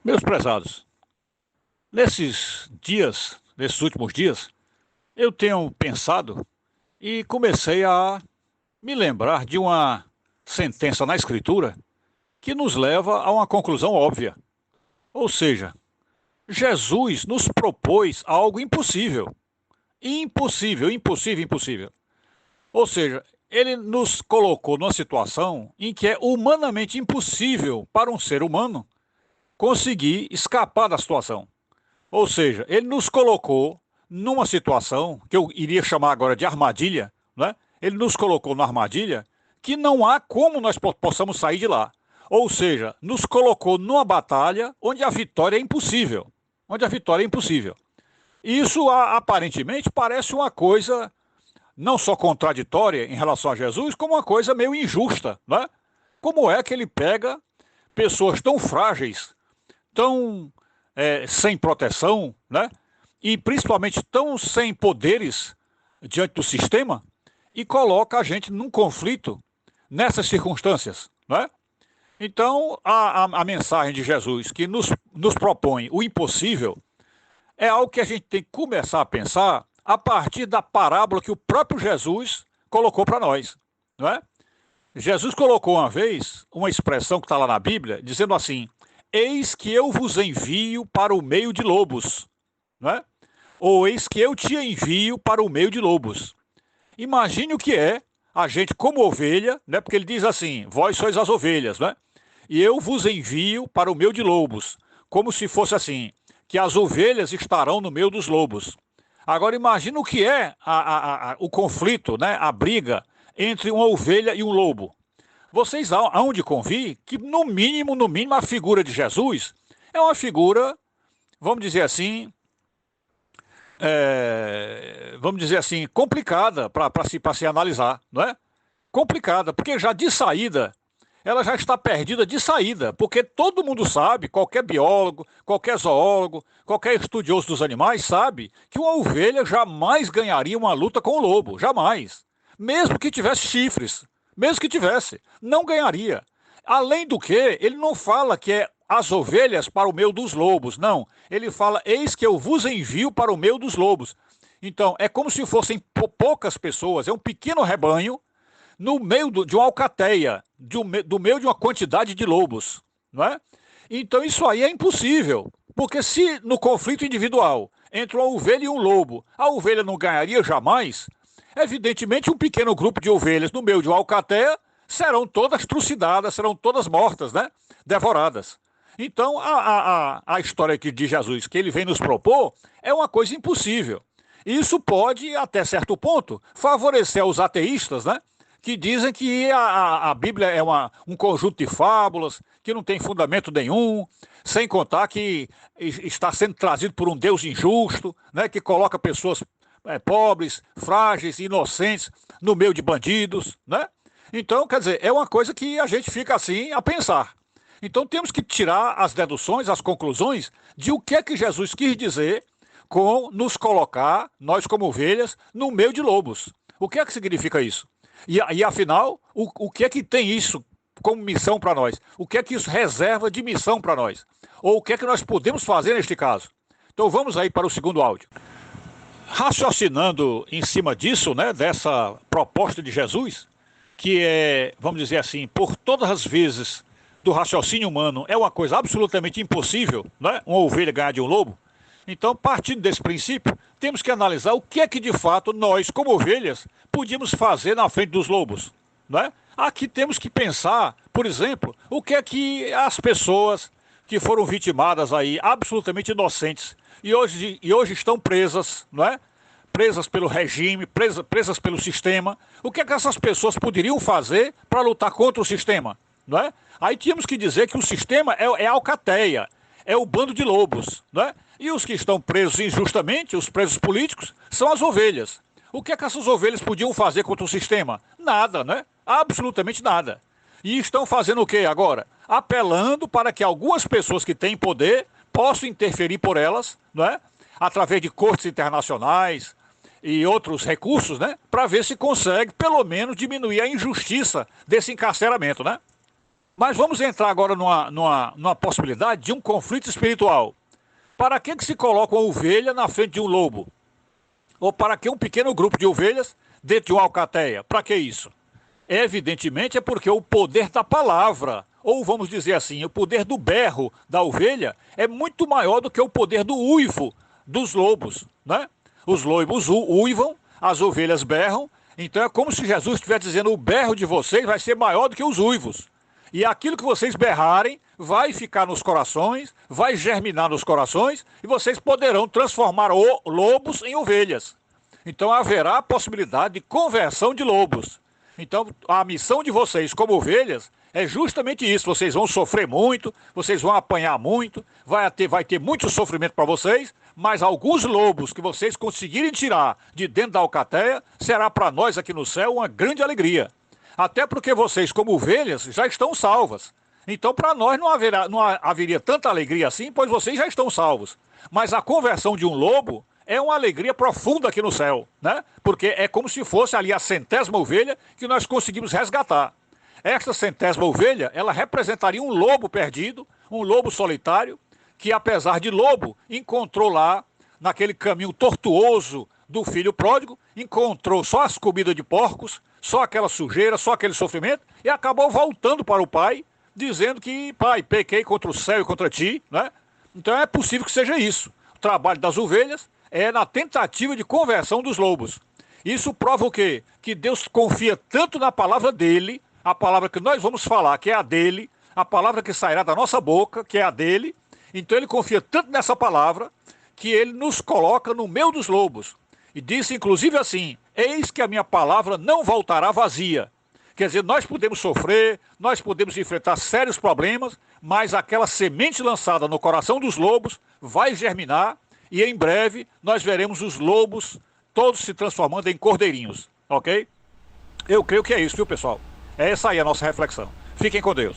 Meus prezados, nesses últimos dias, eu tenho pensado e comecei a me lembrar de uma sentença na Escritura que nos leva a uma conclusão óbvia. Ou seja, Jesus nos propôs algo impossível. Impossível, impossível, impossível. Ou seja, ele nos colocou numa situação em que é humanamente impossível para um ser humano conseguir escapar da situação. Ou seja, ele nos colocou numa situação que eu iria chamar agora de armadilha, né? Ele nos colocou numa armadilha que não há como nós possamos sair de lá. Ou seja, nos colocou numa batalha onde a vitória é impossível. Onde a vitória é impossível. E isso aparentemente parece uma coisa não só contraditória em relação a Jesus, como uma coisa meio injusta, né? Como é que ele pega pessoas tão frágeis, tão sem proteção, né? E principalmente tão sem poderes diante do sistema e coloca a gente num conflito nessas circunstâncias, né? Então, a mensagem de Jesus que nos propõe o impossível é algo que a gente tem que começar a pensar a partir da parábola que o próprio Jesus colocou para nós, não é? Jesus colocou uma vez uma expressão que está lá na Bíblia, dizendo assim: eis que eu vos envio para o meio de lobos, não é? Ou eis que eu te envio para o meio de lobos. Imagine o que é a gente como ovelha, né? Porque ele diz assim: vós sois as ovelhas, né? E eu vos envio para o meio de lobos, como se fosse assim, que as ovelhas estarão no meio dos lobos. Agora imagine o que é o conflito, né? A briga entre uma ovelha e um lobo. Vocês hão de convir que, no mínimo, a figura de Jesus é uma figura, vamos dizer assim, complicada para se analisar, não é? Complicada, porque já de saída, ela já está perdida de saída, porque todo mundo sabe, qualquer biólogo, qualquer zoólogo, qualquer estudioso dos animais sabe que uma ovelha jamais ganharia uma luta com o lobo, jamais. Mesmo que tivesse chifres, mesmo que tivesse, não ganharia. Além do que, ele não fala que é as ovelhas para o meio dos lobos, não. Ele fala, eis que eu vos envio para o meio dos lobos. Então, é como se fossem poucas pessoas, é um pequeno rebanho, no meio de uma alcateia, do meio de uma quantidade de lobos, não é? Então isso aí é impossível, porque se no conflito individual entre uma ovelha e um lobo, a ovelha não ganharia jamais, evidentemente um pequeno grupo de ovelhas no meio de uma alcateia serão todas trucidadas, serão todas mortas, né? Devoradas. Então a história aqui de Jesus que ele vem nos propor é uma coisa impossível. Isso pode, até certo ponto, favorecer os ateístas, né? Que dizem que a Bíblia é um conjunto de fábulas, que não tem fundamento nenhum, sem contar que está sendo trazido por um Deus injusto, né, que coloca pessoas pobres, frágeis, inocentes, no meio de bandidos, né? Então, quer dizer, é uma coisa que a gente fica assim a pensar. Então temos que tirar as deduções, as conclusões de o que é que Jesus quis dizer com nos colocar, nós como ovelhas, no meio de lobos. O que é que significa isso? E afinal, o que é que tem isso como missão para nós? O que é que isso reserva de missão para nós? Ou o que é que nós podemos fazer neste caso? Então vamos aí para o segundo áudio. Raciocinando em cima disso, né, dessa proposta de Jesus, que é, vamos dizer assim, por todas as vezes do raciocínio humano, é uma coisa absolutamente impossível, né, uma ovelha ganhar de um lobo. Então, partindo desse princípio, temos que analisar o que é que de fato nós, como ovelhas, podíamos fazer na frente dos lobos, não é? Aqui temos que pensar, por exemplo, o que é que as pessoas que foram vitimadas aí, absolutamente inocentes, e hoje estão presas, não é? Presas pelo regime, presas pelo sistema. O que é que essas pessoas poderiam fazer para lutar contra o sistema, não é? Aí tínhamos que dizer que o sistema é a alcateia, é o bando de lobos, não é? E os que estão presos injustamente, os presos políticos, são as ovelhas. O que é que essas ovelhas podiam fazer contra o sistema? Nada, né? Absolutamente nada. E estão fazendo o que agora? Apelando para que algumas pessoas que têm poder possam interferir por elas, não é? Através de cortes internacionais e outros recursos, né? Para ver se consegue, pelo menos, diminuir a injustiça desse encarceramento, né? Mas vamos entrar agora numa possibilidade de um conflito espiritual. Para que se coloca uma ovelha na frente de um lobo? Ou para que um pequeno grupo de ovelhas dentro de uma alcateia? Para que isso? Evidentemente é porque o poder da palavra, ou vamos dizer assim, o poder do berro da ovelha é muito maior do que o poder do uivo dos lobos, né? Os lobos uivam, as ovelhas berram, então é como se Jesus estivesse dizendo: o berro de vocês vai ser maior do que os uivos. E aquilo que vocês berrarem vai ficar nos corações, vai germinar nos corações, e vocês poderão transformar lobos em ovelhas. Então haverá a possibilidade de conversão de lobos. Então a missão de vocês como ovelhas é justamente isso. Vocês vão sofrer muito, vocês vão apanhar muito, vai ter muito sofrimento para vocês, mas alguns lobos que vocês conseguirem tirar de dentro da alcateia, será para nós aqui no céu uma grande alegria. Até porque vocês, como ovelhas, já estão salvas. Então, para nós não haveria tanta alegria assim, pois vocês já estão salvos. Mas a conversão de um lobo é uma alegria profunda aqui no céu, né? Porque é como se fosse ali a 100ª ovelha que nós conseguimos resgatar. Esta 100ª ovelha, ela representaria um lobo perdido, um lobo solitário, que apesar de lobo, encontrou lá, naquele caminho tortuoso do filho pródigo, encontrou só as comidas de porcos, só aquela sujeira, só aquele sofrimento, e acabou voltando para o pai, dizendo que: pai, pequei contra o céu e contra ti, né? Então é possível que seja isso. O trabalho das ovelhas é na tentativa de conversão dos lobos. Isso prova o quê? Que Deus confia tanto na palavra dele, a palavra que nós vamos falar, que é a dele, a palavra que sairá da nossa boca, que é a dele. Então ele confia tanto nessa palavra, que ele nos coloca no meio dos lobos. E disse inclusive assim: eis que a minha palavra não voltará vazia. Quer dizer, nós podemos sofrer, nós podemos enfrentar sérios problemas, mas aquela semente lançada no coração dos lobos vai germinar, e em breve nós veremos os lobos todos se transformando em cordeirinhos, ok? Eu creio que é isso, viu, pessoal? Essa aí é a nossa reflexão. Fiquem com Deus.